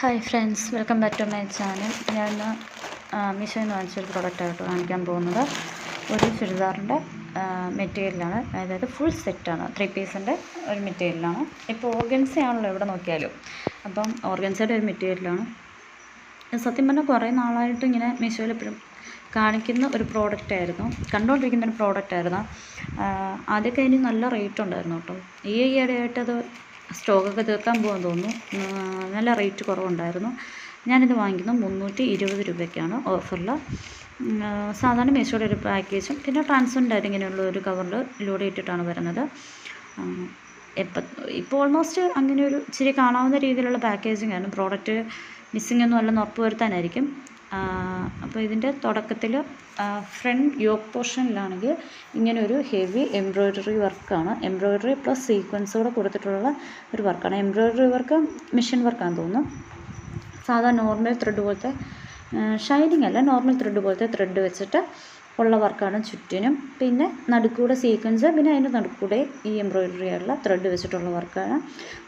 Hi friends, welcome back to my channel. ഞാൻ മീഷോയിൽ നിന്ന് വാങ്ങിച്ചൊരു പ്രൊഡക്റ്റായിട്ട് കാണിക്കാൻ പോകുന്നത് ഒരു ചുരിദാറിൻ്റെ മെറ്റീരിയലാണ്. അതായത് ഫുൾ സെറ്റാണ്, 3 പീസിൻ്റെ ഒരു മെറ്റീരിയലാണ്. ഇപ്പോൾ ഓർഗൻസയാണല്ലോ എവിടെ നോക്കിയാലും. അപ്പം ഓർഗൻസയുടെ ഒരു മെറ്റീരിയലാണ്. സത്യം പറഞ്ഞാൽ കുറേ നാളായിട്ട് ഇങ്ങനെ മീഷോയിൽ എപ്പോഴും കാണിക്കുന്ന ഒരു പ്രോഡക്റ്റായിരുന്നു, കണ്ടുകൊണ്ടിരിക്കുന്ന ഒരു പ്രോഡക്റ്റായിരുന്നു. ആദ്യമൊക്കെ അതിന് നല്ല റേറ്റ് ഉണ്ടായിരുന്നു കേട്ടോ. ഈ ഇടയായിട്ടത് സ്റ്റോക്കൊക്കെ തീർക്കാൻ പോകാൻ തോന്നുന്നു. നല്ല റേറ്റ് കുറവുണ്ടായിരുന്നു. ഞാനിത് വാങ്ങിക്കുന്നത് 320 രൂപയ്ക്കാണ് ഓഫറിൽ. സാധാരണ മീഷോയുടെ ഒരു പാക്കേജും പിന്നെ ട്രാൻസ്പെറൻ്റ് ആയിട്ട് ഇങ്ങനെയുള്ള ഒരു കവറിൽ ലോഡ് ചെയ്തിട്ടാണ് വരുന്നത്. ഇപ്പോൾ ഓൾമോസ്റ്റ് അങ്ങനെ ഒരു ഇച്ചിരി കാണാവുന്ന രീതിയിലുള്ള പാക്കേജിംഗ് ആണ്. പ്രോഡക്റ്റ് മിസ്സിംഗ് ഒന്നും അല്ലെന്ന് ഉറപ്പ് വരുത്താനായിരിക്കും. അപ്പോൾ ഇതിൻ്റെ തുടക്കത്തിൽ ഫ്രണ്ട് യോക്ക് പോർഷനിലാണെങ്കിൽ ഇങ്ങനെ ഒരു ഹെവി എംബ്രോയ്ഡറി വർക്കാണ്. എംബ്രോയ്ഡറി പ്ലസ് സീക്വൻസോടെ കൊടുത്തിട്ടുള്ള ഒരു വർക്കാണ്. എംബ്രോയ്ഡറി വർക്ക് മെഷീൻ വർക്കാണെന്ന് തോന്നുന്നു. സാധാരണ നോർമൽ ത്രെഡ് പോലത്തെ ഷൈനിങ് അല്ല, നോർമൽ ത്രെഡ് പോലത്തെ ത്രെഡ് വെച്ചിട്ട് ഉള്ള വർക്കാണ് ചുറ്റിനും. പിന്നെ നടുക്കൂടെ സീക്വൻസ്, പിന്നെ അതിൻ്റെ നടുക്കൂടെ ഈ എംബ്രോയ്ഡറി ആയിട്ടുള്ള ത്രെഡ് വെച്ചിട്ടുള്ള വർക്കാണ്.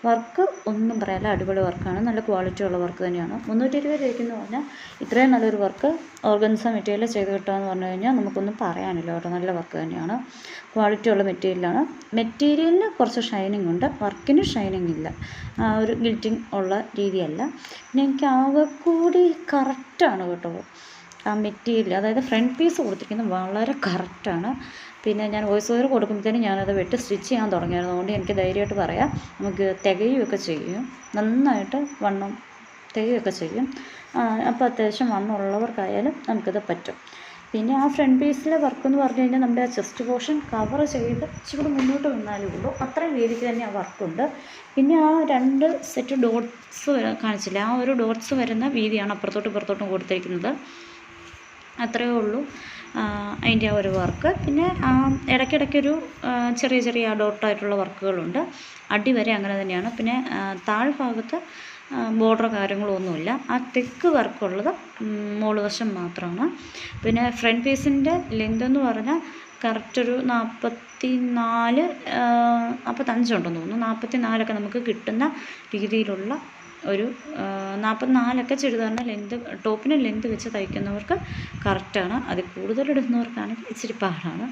വർക്ക് ഒന്നും പറയാല്ല, അടിപൊളി വർക്കാണ്. നല്ല ക്വാളിറ്റി ഉള്ള വർക്ക് തന്നെയാണ്. 320 രൂപയ്ക്കെന്ന് പറഞ്ഞാൽ ഇത്രയും നല്ലൊരു വർക്ക് ഓർഗൻസ മെറ്റീരിയൽ ചെയ്ത് കിട്ടുകയെന്ന് പറഞ്ഞു കഴിഞ്ഞാൽ നമുക്കൊന്നും പറയാനില്ല കേട്ടോ. നല്ല വർക്ക് തന്നെയാണ്, ക്വാളിറ്റി ഉള്ള മെറ്റീരിയലാണ്. മെറ്റീരിയലിന് കുറച്ച് ഷൈനിങ് ഉണ്ട്, വർക്കിന് ഷൈനിങ് ഇല്ല. ഒരു ഗിൽറ്റിങ് ഉള്ള രീതിയല്ല. പിന്നെ എനിക്ക് ആകെ കൂടി കറക്റ്റാണ് കേട്ടോ ആ മെറ്റീരിയൽ. അതായത് ഫ്രണ്ട് പീസ് കൊടുത്തിരിക്കുന്നത് വളരെ കറക്റ്റാണ്. പിന്നെ ഞാൻ വോയിസ് ഓവർ കൊടുക്കുമ്പോഴത്തേനും ഞാനത് വെട്ടി സ്റ്റിച്ച് ചെയ്യാൻ തുടങ്ങിയായിരുന്നു. അതുകൊണ്ട് എനിക്ക് ധൈര്യമായിട്ട് പറയാം, നമുക്ക് തികയുകയൊക്കെ ചെയ്യും, നന്നായിട്ട് വണ്ണം തികയുകയൊക്കെ ചെയ്യും. അപ്പോൾ അത്യാവശ്യം വണ്ണമുള്ളവർക്കായാലും നമുക്കിത് പറ്റും. പിന്നെ ആ ഫ്രണ്ട് പീസിലെ വർക്ക് എന്ന് പറഞ്ഞു കഴിഞ്ഞാൽ നമ്മുടെ ആ ചെസ്റ്റ് പോർഷൻ കവർ ചെയ്ത് ഇച്ചിരി മുന്നോട്ട് വന്നാലേ ഉള്ളൂ, അത്രയും രീതിക്ക് തന്നെ ആ വർക്കുണ്ട്. പിന്നെ ആ 2 സെറ്റ് ഡോട്ട്സ് കാണിച്ചില്ല, ആ ഒരു ഡോട്ട്സ് വരുന്ന വീതിയാണ് അപ്പുറത്തോട്ടും ഇപ്പുറത്തോട്ടും കൊടുത്തിരിക്കുന്നത്. അത്രയേ ഉള്ളൂ അതിൻ്റെ ആ ഒരു വർക്ക്. പിന്നെ ഇടയ്ക്കിടയ്ക്കൊരു ചെറിയ ചെറിയ ഡോട്ടായിട്ടുള്ള വർക്കുകളുണ്ട്. അടിവരെ അങ്ങനെ തന്നെയാണ്. പിന്നെ താഴ്ഭാഗത്ത് ബോർഡർ കാര്യങ്ങളൊന്നുമില്ല. ആ തെക്ക് വർക്കുള്ളത് മുകൾവശം മാത്രമാണ്. പിന്നെ ഫ്രണ്ട് പീസിൻ്റെ ലെങ്ത് എന്ന് പറഞ്ഞാൽ കറക്റ്റ് ഒരു 44 45 ഉണ്ടെന്ന് തോന്നുന്നു. 44ഒക്കെ നമുക്ക് കിട്ടുന്ന രീതിയിലുള്ള ഒരു 44ഒക്കെ ചുരിദാറിൻ്റെ ലെങ്ത്, ടോപ്പിന് ലെങ്ത് വെച്ച് തയ്ക്കുന്നവർക്ക് കറക്റ്റാണ്. അതിൽ കൂടുതലിടുന്നവർക്കാണെങ്കിൽ ഇച്ചിരി പാടാണ്.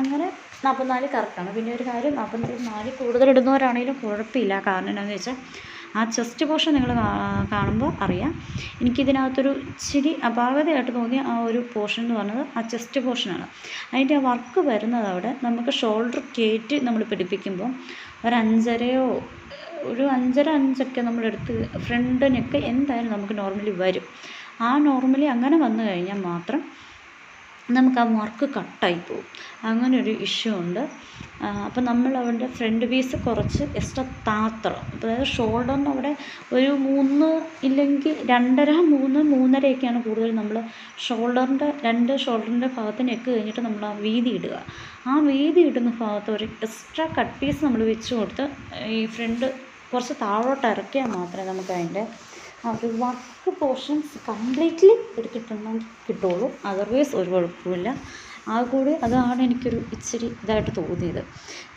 അങ്ങനെ 44 കറക്റ്റാണ്. പിന്നെ ഒരു കാര്യം, 44 കൂടുതലിടുന്നവരാണെങ്കിലും കുഴപ്പമില്ല. കാരണം എന്താണെന്ന് വെച്ചാൽ ആ ചെസ്റ്റ് പോർഷൻ നിങ്ങൾ കാണുമ്പോൾ അറിയാം. എനിക്കിതിനകത്തൊരു ഇച്ചിരി അപാകതയായിട്ട് തോന്നിയ ആ ഒരു പോർഷൻ എന്ന് പറഞ്ഞത് ആ ചെസ്റ്റ് പോർഷനാണ്. അതിൻ്റെ ആ വർക്ക് വരുന്നത് അവിടെ നമുക്ക് ഷോൾഡർ കയറ്റി നമ്മൾ പിടിപ്പിക്കുമ്പോൾ ഒരു 5.5 നമ്മളെടുത്ത് ഫ്രണ്ട് നെക്ക് എന്തായാലും നമുക്ക് നോർമലി വരും. ആ നോർമലി അങ്ങനെ വന്നു കഴിഞ്ഞാൽ മാത്രം നമുക്ക് ആ വർക്ക് കട്ടായി പോകും. അങ്ങനെ ഒരു ഇഷ്യൂ ഉണ്ട്. അപ്പം നമ്മൾ അവരുടെ ഫ്രണ്ട് പീസ് കുറച്ച് എക്സ്ട്രാ താത്തണം. അതായത് ഷോൾഡറിന് അവിടെ ഒരു 3 ഇല്ലെങ്കിൽ 2.5 3.5ഒക്കെയാണ് കൂടുതൽ നമ്മൾ ഷോൾഡറിൻ്റെ ഭാഗത്ത് നെക്ക് കഴിഞ്ഞിട്ട് നമ്മൾ ആ വീതി ഇടുക. ആ വീതി ഇടുന്ന ഭാഗത്ത് ഒരു എക്സ്ട്രാ കട്ട് പീസ് നമ്മൾ വെച്ച് കൊടുത്ത് ഈ ഫ്രണ്ട് കുറച്ച് താഴോട്ട് ഇറക്കിയാൽ മാത്രമേ നമുക്ക് അതിൻ്റെ ആ ഒരു വർക്ക് പോർഷൻസ് കംപ്ലീറ്റ്ലി കിട്ടുള്ളൂ. അതർവൈസ് ഒരു കുഴപ്പമില്ല. കൂടി അതാണ് എനിക്കൊരു ഇച്ചിരി ഇതായിട്ട് തോന്നിയത്.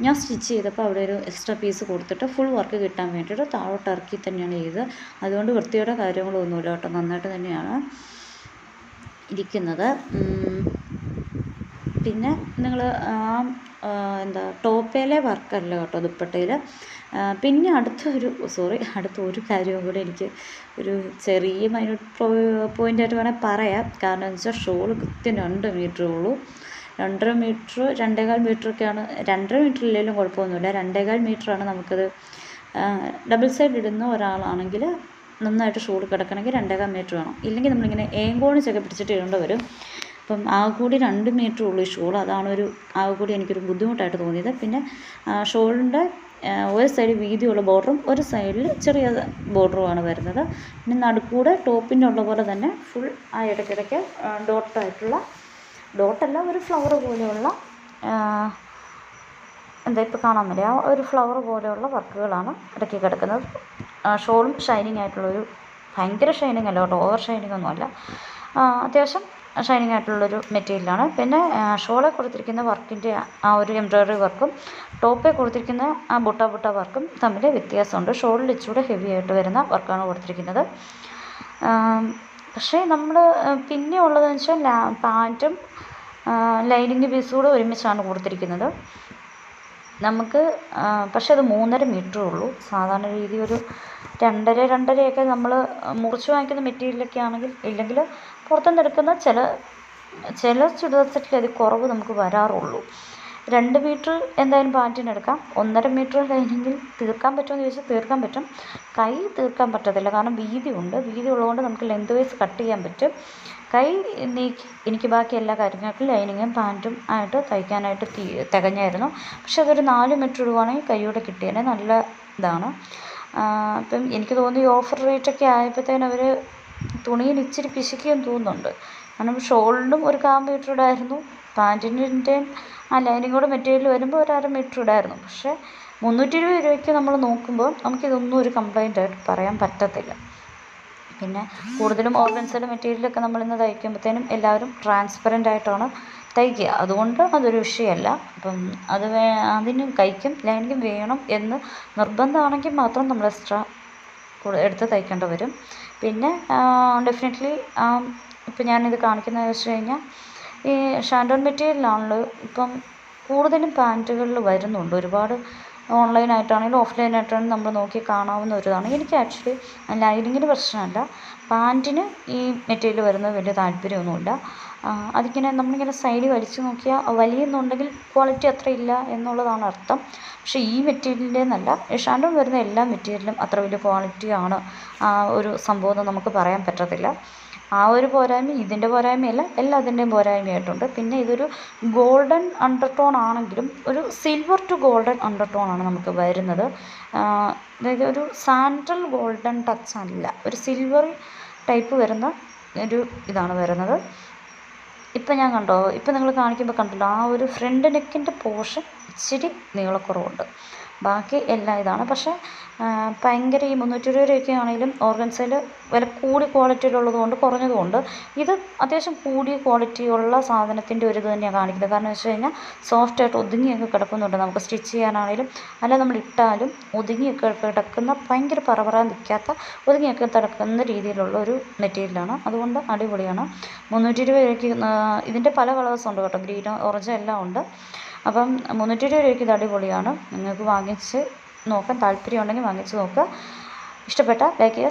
ഞാൻ സ്റ്റിച്ച് ചെയ്തപ്പോൾ അവിടെ ഒരു എക്സ്ട്രാ പീസ് കൊടുത്തിട്ട് ഫുൾ വർക്ക് കിട്ടാൻ വേണ്ടിയിട്ട് താഴോട്ട് ഇറക്കി തന്നെയാണ് ചെയ്തത്. അതുകൊണ്ട് വൃത്തിയുടെ കാര്യങ്ങളൊന്നുമില്ല കേട്ടോ, നന്നായിട്ട് തന്നെയാണ് ഇരിക്കുന്നത്. പിന്നെ നിങ്ങൾ ടോപ്പയിലെ വർക്കല്ല കേട്ടോ ദുപ്പട്ടയിൽ. പിന്നെ അടുത്ത ഒരു കാര്യവും കൂടെ എനിക്ക് ഒരു ചെറിയ മൈന്യൂട്ട് പോയിൻ്റായിട്ട് വേണമെങ്കിൽ പറയാം. കാരണം എന്ന് വെച്ചാൽ ഷോൾ കൃത്യം 2 മീറ്ററേ ഉള്ളൂ. 2.5 മീറ്റർ 2.25 മീറ്ററൊക്കെയാണ്. 2.5 മീറ്റർ ഇല്ലെങ്കിലും കുഴപ്പമൊന്നുമില്ല. 2.25 മീറ്ററാണ് നമുക്കത്. ഡബിൾ സൈഡ് ഇടുന്ന ഒരാളാണെങ്കിൽ നന്നായിട്ട് ഷോൾ കിടക്കണമെങ്കിൽ 2.25 മീറ്റർ വേണം. ഇല്ലെങ്കിൽ നമ്മളിങ്ങനെ ഏങ്കോണിച്ചൊക്കെ പിടിച്ചിട്ട് ഇടേണ്ടി വരും. അപ്പം കൂടി 2 മീറ്റർ ഉള്ളൂ ഈ ഷോൾ. അതാണ് കൂടി എനിക്കൊരു ബുദ്ധിമുട്ടായിട്ട് തോന്നിയത്. പിന്നെ ഷോളിൻ്റെ ഒരു സൈഡ് വീതിയുള്ള ബോർഡറും ഒരു സൈഡിൽ ചെറിയ ബോർഡറുമാണ് വരുന്നത്. പിന്നെ നടുക്കൂടെ ടോപ്പിൻ്റെ ഉള്ള പോലെ തന്നെ ഫുൾ ആ ഇടയ്ക്കിടയ്ക്ക് ഡോട്ടല്ല ഒരു ഫ്ലവർ പോലെയുള്ള ഇപ്പോൾ കാണാൻ പറ്റില്ല, ആ ഒരു ഫ്ലവർ പോലെയുള്ള വർക്കുകളാണ് ഇടയ്ക്ക് കിടക്കുന്നത്. ഷോളും ഷൈനിങ് ആയിട്ടുള്ളൊരു ഭയങ്കര ഷൈനിങ് അല്ല കേട്ടോ, ഓവർ ഷൈനിങ് ഒന്നുമല്ല. അത്യാവശ്യം ഷൈനിങ് ആയിട്ടുള്ളൊരു മെറ്റീരിയലാണ്. പിന്നെ ഷോളിൽ കൊടുത്തിരിക്കുന്ന വർക്കിൻ്റെ ആ ഒരു എംബ്രോയ്ഡറി വർക്കും ടോപ്പിൽ കൊടുത്തിരിക്കുന്ന ആ ബുട്ട വർക്കും തമ്മിൽ വ്യത്യാസമുണ്ട്. ഷോളിൽ ഇച്ചിരി ഹെവി ആയിട്ട് വരുന്ന വർക്കാണ് കൊടുത്തിരിക്കുന്നത്. പക്ഷേ നമ്മൾ പിന്നെ ഉള്ളതെന്ന് വെച്ചാൽ പാൻറ്റും ലൈനിങ് പീസും കൂടെ ഒരുമിച്ചാണ് കൊടുത്തിരിക്കുന്നത്. നമുക്ക് പക്ഷേ അത് 3.5 മീറ്ററേ ഉള്ളൂ. സാധാരണ രീതി ഒരു 2.5 നമ്മൾ മുറിച്ച് വാങ്ങിക്കുന്ന മെറ്റീരിയലൊക്കെ ആണെങ്കിൽ, ഇല്ലെങ്കിൽ പുറത്തുനിന്ന് എടുക്കുന്ന ചില ചുരിദാർ സെറ്റിൽ അതിൽ കുറവ് നമുക്ക് വരാറുള്ളൂ. 2 മീറ്റർ എന്തായാലും പാൻറ്റിന് എടുക്കാം. 1.5 മീറ്റർ ലൈനിങ്ങിൽ തീർക്കാൻ പറ്റുമെന്ന് ചോദിച്ചാൽ തീർക്കാൻ പറ്റും. കൈ തീർക്കാൻ പറ്റത്തില്ല, കാരണം വീതി ഉള്ളതുകൊണ്ട് നമുക്ക് ലെങ്ത് വൈസ് കട്ട് ചെയ്യാൻ പറ്റും. കൈ എനിക്ക് ബാക്കി എല്ലാ കാര്യങ്ങൾക്കും ലൈനിങ്ങും പാൻറ്റും ആയിട്ട് തയ്ക്കാനായിട്ട് തികഞ്ഞായിരുന്നു. പക്ഷെ അതൊരു 4 മീറ്റർ ഇടുവാണെങ്കിൽ കൈയോടെ കിട്ടിയേനെ. നല്ല ഇതാണ്. അപ്പം എനിക്ക് തോന്നി ഓഫർ റേറ്റൊക്കെ ആയപ്പോഴത്തേനും അവർ തുണിയിൽ ഇച്ചിരി പിശുക്കിയെന്ന് തോന്നുന്നുണ്ട്. കാരണം ഷോളിനും ഒരു 1/4 മീറ്റർ ഇടായിരുന്നു, പാൻറ്റിൻ്റെയും ആ ലൈനിങ്ങോടെ മെറ്റീരിയൽ വരുമ്പോൾ ഒരു 1/2 മീറ്റർ ഇടായിരുന്നു. പക്ഷേ 320 രൂപയ്ക്ക് നമ്മൾ നോക്കുമ്പോൾ നമുക്കിതൊന്നും ഒരു കംപ്ലൈൻ്റ് ആയിട്ട് പറയാൻ പറ്റത്തില്ല. പിന്നെ കൂടുതലും ഓർഗൻസയുടെ മെറ്റീരിയലൊക്കെ നമ്മളിന്ന് തയ്ക്കുമ്പോഴത്തേനും എല്ലാവരും ട്രാൻസ്പെറൻ്റ് ആയിട്ടാണ് തയ്ക്കുക. അതുകൊണ്ട് അതൊരു വിഷയമല്ല. അപ്പം അതിന് കൈക്കും ലൈനിങ്ങും വേണം എന്ന് നിർബന്ധമാണെങ്കിൽ മാത്രം നമ്മൾ എക്സ്ട്രാ എടുത്ത് തയ്ക്കേണ്ടി വരും. പിന്നെ ഡെഫിനറ്റ്ലി ഇപ്പം ഞാനിത് കാണിക്കുന്നതെന്ന് വെച്ച് കഴിഞ്ഞാൽ ഈ ഷാൻഡോൺ മെറ്റീരിയലാണല്ലോ ഇപ്പം കൂടുതലും പാൻറ്റുകളിൽ വരുന്നുണ്ട്. ഒരുപാട് ഓൺലൈനായിട്ടാണെങ്കിലും ഓഫ്ലൈനായിട്ടാണെങ്കിലും നമ്മൾ നോക്കി കാണാവുന്ന ഒരിതാണ്. എനിക്ക് ആക്ച്വലി ലൈനിങ്ങിന് പ്രശ്നമല്ല, പാൻറ്റിന് ഈ മെറ്റീരിയൽ വരുന്നത് വലിയ താല്പര്യമൊന്നുമില്ല. അതിങ്ങനെ നമ്മളിങ്ങനെ സൈഡിൽ വലിച്ചു നോക്കിയാൽ വലിയുന്നുണ്ടെങ്കിൽ ക്വാളിറ്റി അത്ര ഇല്ല എന്നുള്ളതാണ് അർത്ഥം. പക്ഷേ ഈ മെറ്റീരിയലിൻ്റെ എന്നല്ല, ഷാൻഡോൺ വരുന്ന എല്ലാ മെറ്റീരിയലും അത്ര വലിയ ക്വാളിറ്റിയാണ് ഒരു സംഭവം നമുക്ക് പറയാൻ പറ്റത്തില്ല. ആ ഒരു പോരായ്മ ഇതിൻ്റെ പോരായ്മയല്ല, എല്ലാത്തിൻ്റെയും പോരായ്മയായിട്ടുണ്ട്. പിന്നെ ഇതൊരു ഗോൾഡൻ അണ്ടർടോൺ ആണെങ്കിലും ഒരു സിൽവർ ടു ഗോൾഡൻ അണ്ടർടോണാണ് നമുക്ക് വരുന്നത്. അതായത് ഒരു സാൻഡൽ ഗോൾഡൻ ടച്ച് അല്ല, ഒരു സിൽവർ ടൈപ്പ് വരുന്ന ഒരു ഇതാണ് വരുന്നത്. ഇപ്പം നിങ്ങൾ കാണിക്കുമ്പോൾ കണ്ടല്ലോ, ആ ഒരു ഫ്രണ്ട് നെക്കിൻ്റെ പോർഷൻ ഇച്ചിരി നീളക്കുറവുണ്ട്. ബാക്കി എല്ലാം ഇതാണ്. പക്ഷേ ഭയങ്കര ഈ 320 രൂപയൊക്കെ ആണെങ്കിലും ഓർഗൻസയിൽ വില കൂടിയ ക്വാളിറ്റിയിലുള്ളത് കൊണ്ട് കുറഞ്ഞതുകൊണ്ട് ഇത് അത്യാവശ്യം കൂടിയ ക്വാളിറ്റിയുള്ള സാധനത്തിൻ്റെ ഒരു ഇത് തന്നെയാണ് കാണിക്കുന്നത്. കാരണം വെച്ച് കഴിഞ്ഞാൽ സോഫ്റ്റായിട്ട് ഒതുങ്ങിയൊക്കെ കിടക്കുന്നുണ്ട്. നമുക്ക് സ്റ്റിച്ച് ചെയ്യാനാണെങ്കിലും അല്ല നമ്മൾ ഇട്ടാലും ഒതുങ്ങിയൊക്കെ കിടക്കുന്ന, ഭയങ്കര പറപറ നിൽക്കാത്ത, ഒതുങ്ങിയൊക്കെ കിടക്കുന്ന രീതിയിലുള്ള ഒരു മെറ്റീരിയലാണ്. അതുകൊണ്ട് അടിപൊളിയാണ്. 320 രൂപയ്ക്ക് ഇതിൻ്റെ പല കളേഴ്സുണ്ട് കേട്ടോ, ഗ്രീൻ, ഓറഞ്ച് എല്ലാം ഉണ്ട്. അപ്പം 320 രൂപയ്ക്ക് ഇത് അടിപൊളിയാണ്. നിങ്ങൾക്ക് വാങ്ങിച്ച് നോക്കാൻ താല്പര്യമുണ്ടെങ്കിൽ വാങ്ങിച്ച് നോക്കുക. ഇഷ്ടപ്പെട്ട ലൈക്ക് ചെയ്യുക.